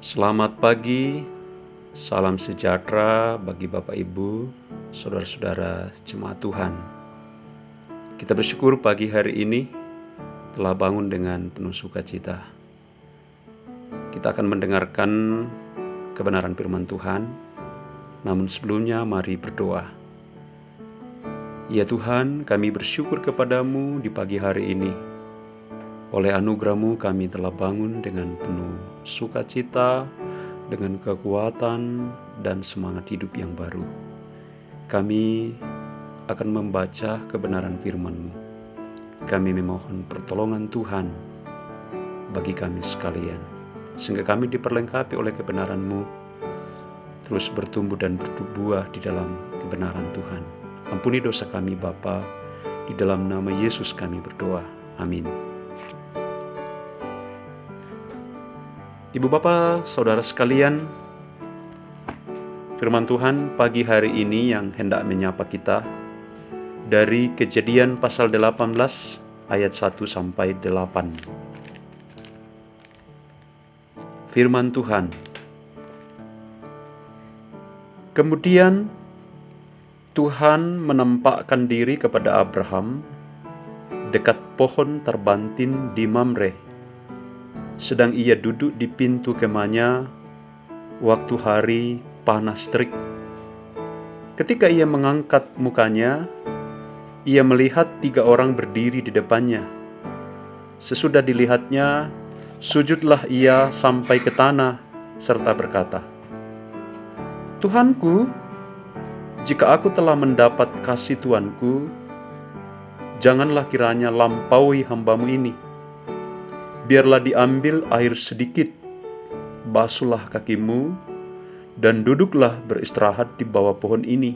Selamat pagi, salam sejahtera bagi Bapak Ibu, saudara-saudara jemaat Tuhan. Kita bersyukur pagi hari ini telah bangun dengan penuh sukacita. Kita akan mendengarkan kebenaran firman Tuhan, namun sebelumnya mari berdoa. Ya Tuhan, kami bersyukur kepadamu di pagi hari ini. Oleh anugerah-Mu kami telah bangun dengan penuh sukacita, dengan kekuatan dan semangat hidup yang baru. Kami akan membaca kebenaran firman-Mu. Kami memohon pertolongan Tuhan bagi kami sekalian, sehingga kami diperlengkapi oleh kebenaran-Mu, terus bertumbuh dan berbuah di dalam kebenaran Tuhan. Ampuni dosa kami Bapa, di dalam nama Yesus kami berdoa. Amin. Ibu bapak, saudara sekalian, firman Tuhan pagi hari ini yang hendak menyapa kita dari Kejadian pasal 18 ayat 1 sampai 8. Firman Tuhan. Kemudian Tuhan menampakkan diri kepada Abraham dekat pohon terbantin di Mamre, sedang ia duduk di pintu kemahnya waktu hari panas terik. Ketika ia mengangkat mukanya, ia melihat 3 orang berdiri di depannya. Sesudah dilihatnya, sujudlah ia sampai ke tanah serta berkata, "Tuhanku, jika aku telah mendapat kasih Tuanku, janganlah kiranya lampaui hamba-Mu ini. Biarlah diambil air sedikit, basuhlah kakimu, dan duduklah beristirahat di bawah pohon ini.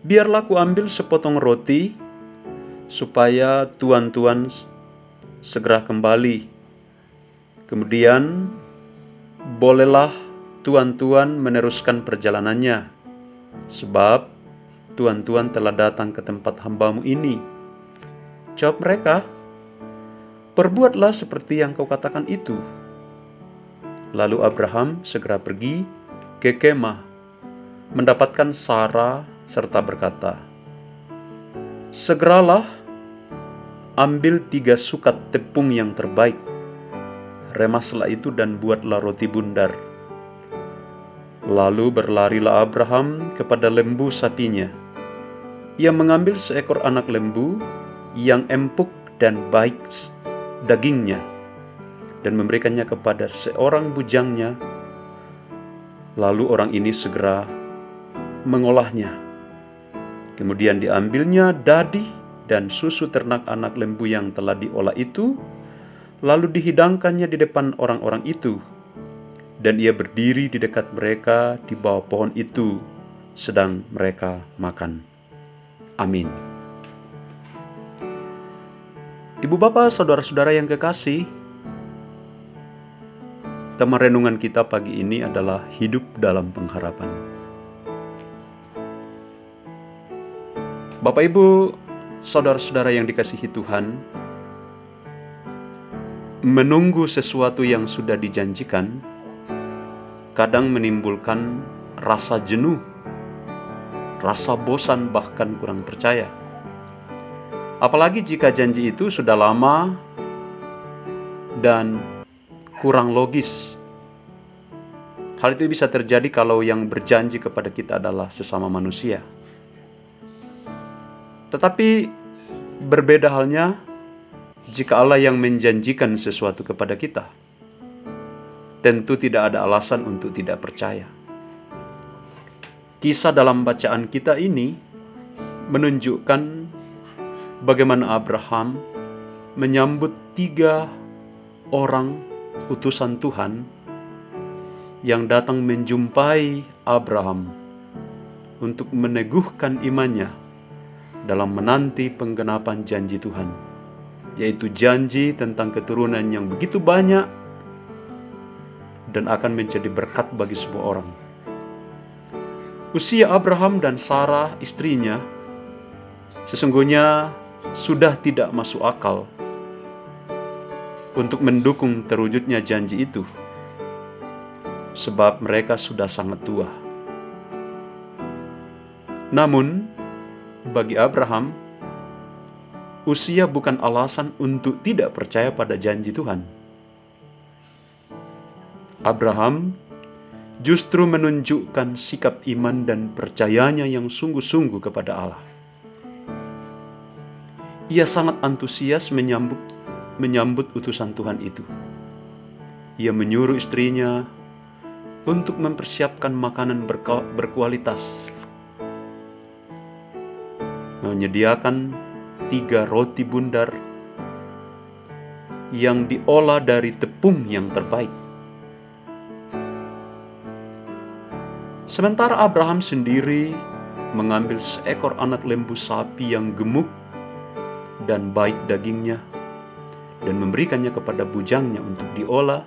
Biarlah ku ambil sepotong roti, supaya tuan-tuan segera kembali. Kemudian, bolehlah tuan-tuan meneruskan perjalanannya, sebab tuan-tuan telah datang ke tempat hamba-Mu ini." Jawab mereka, "Perbuatlah seperti yang kau katakan itu." Lalu Abraham segera pergi ke kemah, mendapatkan Sarah serta berkata, "Segeralah ambil 3 sukat tepung yang terbaik, remaslah itu dan buatlah roti bundar." Lalu berlarilah Abraham kepada lembu sapinya. Ia mengambil seekor anak lembu yang empuk dan baik dagingnya, dan memberikannya kepada seorang bujangnya. Lalu orang ini segera mengolahnya. Kemudian diambilnya dadi dan susu ternak anak lembu yang telah diolah itu, lalu dihidangkannya di depan orang-orang itu, dan ia berdiri di dekat mereka di bawah pohon itu, sedang mereka makan. Amin. Ibu bapak, saudara-saudara yang kekasih, tema renungan kita pagi ini adalah hidup dalam pengharapan. Bapak ibu, saudara-saudara yang dikasihi Tuhan, menunggu sesuatu yang sudah dijanjikan kadang menimbulkan rasa jenuh, rasa bosan, bahkan kurang percaya. Apalagi jika janji itu sudah lama dan kurang logis. Hal itu bisa terjadi kalau yang berjanji kepada kita adalah sesama manusia. Tetapi berbeda halnya jika Allah yang menjanjikan sesuatu kepada kita. Tentu tidak ada alasan untuk tidak percaya. Kisah dalam bacaan kita ini menunjukkan bagaimana Abraham menyambut 3 orang utusan Tuhan yang datang menjumpai Abraham untuk meneguhkan imannya dalam menanti penggenapan janji Tuhan, yaitu janji tentang keturunan yang begitu banyak dan akan menjadi berkat bagi semua orang. Usia Abraham dan Sarah istrinya sesungguhnya sudah tidak masuk akal untuk mendukung terwujudnya janji itu. sebab mereka sudah sangat tua. Namun, bagi Abraham, usia bukan alasan untuk tidak percaya pada janji Tuhan. Abraham justru menunjukkan sikap iman dan percayanya yang sungguh-sungguh kepada Allah. Ia sangat antusias menyambut utusan Tuhan itu. Ia menyuruh istrinya untuk mempersiapkan makanan berkualitas, menyediakan 3 roti bundar yang diolah dari tepung yang terbaik. Sementara Abraham sendiri mengambil seekor anak lembu sapi yang gemuk dan baik dagingnya dan memberikannya kepada bujangnya untuk diolah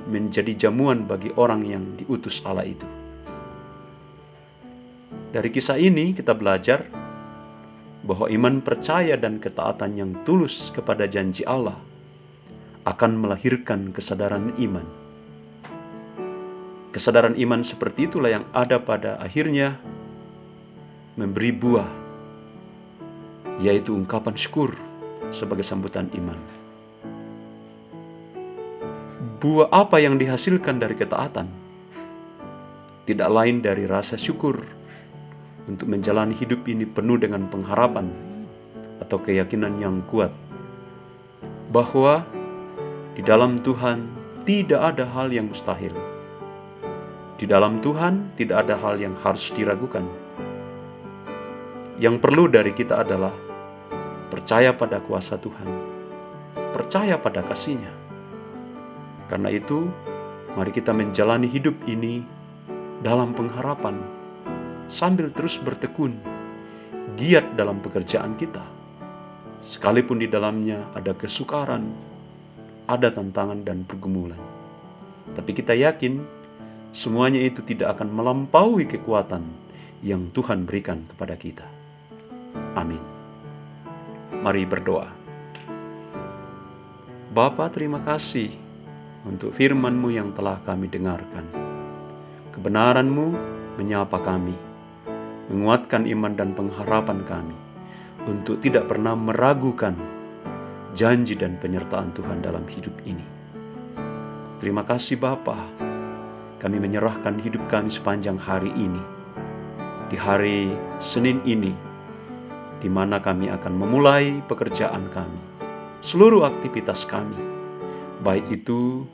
menjadi jamuan bagi orang yang diutus Allah itu. Dari kisah ini kita belajar bahwa iman percaya dan ketaatan yang tulus kepada janji Allah akan melahirkan kesadaran iman. Kesadaran iman seperti itulah yang ada pada akhirnya memberi buah, yaitu ungkapan syukur sebagai sambutan iman. Buah apa yang dihasilkan dari ketaatan? Tidak lain dari rasa syukur untuk menjalani hidup ini penuh dengan pengharapan atau keyakinan yang kuat bahwa di dalam Tuhan tidak ada hal yang mustahil. Di dalam Tuhan tidak ada hal yang harus diragukan. Yang perlu dari kita adalah percaya pada kuasa Tuhan, percaya pada kasih-Nya. Karena itu, mari kita menjalani hidup ini dalam pengharapan, sambil terus bertekun, giat dalam pekerjaan kita. Sekalipun di dalamnya ada kesukaran, ada tantangan dan pergumulan. Tapi kita yakin, semuanya itu tidak akan melampaui kekuatan yang Tuhan berikan kepada kita. Amin. Mari berdoa. Bapa, terima kasih untuk firman-Mu yang telah kami dengarkan. Kebenaran-Mu menyapa kami, menguatkan iman dan pengharapan kami untuk tidak pernah meragukan janji dan penyertaan Tuhan dalam hidup ini. Terima kasih Bapa. Kami menyerahkan hidup kami sepanjang hari ini, di hari Senin ini, di mana kami akan memulai pekerjaan kami, seluruh aktivitas kami, baik itu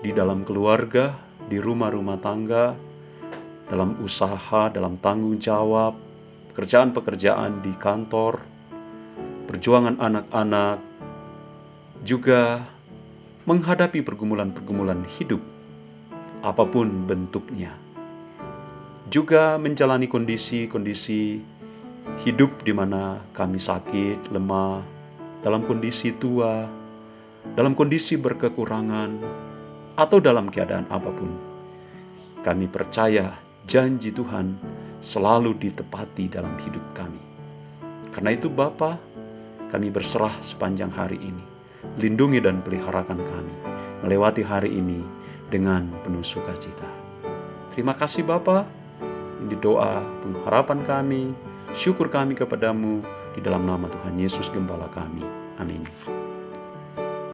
di dalam keluarga, di rumah-rumah tangga, dalam usaha, dalam tanggung jawab, pekerjaan-pekerjaan di kantor, perjuangan anak-anak, juga menghadapi pergumulan-pergumulan hidup, apapun bentuknya. Juga menjalani kondisi-kondisi hidup di mana kami sakit, lemah, dalam kondisi tua, dalam kondisi berkekurangan, atau dalam keadaan apapun. Kami percaya janji Tuhan selalu ditepati dalam hidup kami. Karena itu Bapa, kami berserah sepanjang hari ini. Lindungi dan peliharakan kami melewati hari ini dengan penuh sukacita. Terima kasih Bapa. Ini doa pengharapan kami, syukur kami kepadamu di dalam nama Tuhan Yesus Gembala kami. Amin.